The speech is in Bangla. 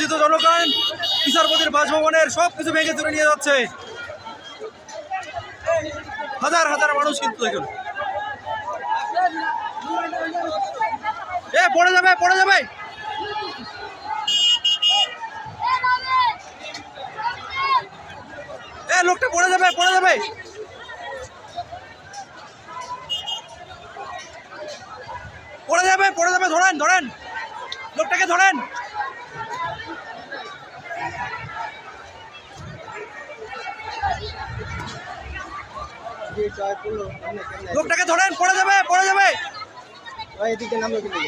উত্তেজিত জনগণ বিচারপতির বাসভবনের সবকিছু ভেঙে চুরে নিয়ে যাচ্ছে। হাজার হাজার মানুষ কিন্তু দেখুন, পড়ে যাবে পড়ে যাবে। লোকটা পড়ে যাবে পড়ে যাবে। পড়ে যাবে পড়ে যাবে, ধরেন ধরেন লোকটাকে ধরেন। লোকটাকে ধরেন, পড়ে যাবে পড়ে যাবে। এদিকে নামলো কিন্তু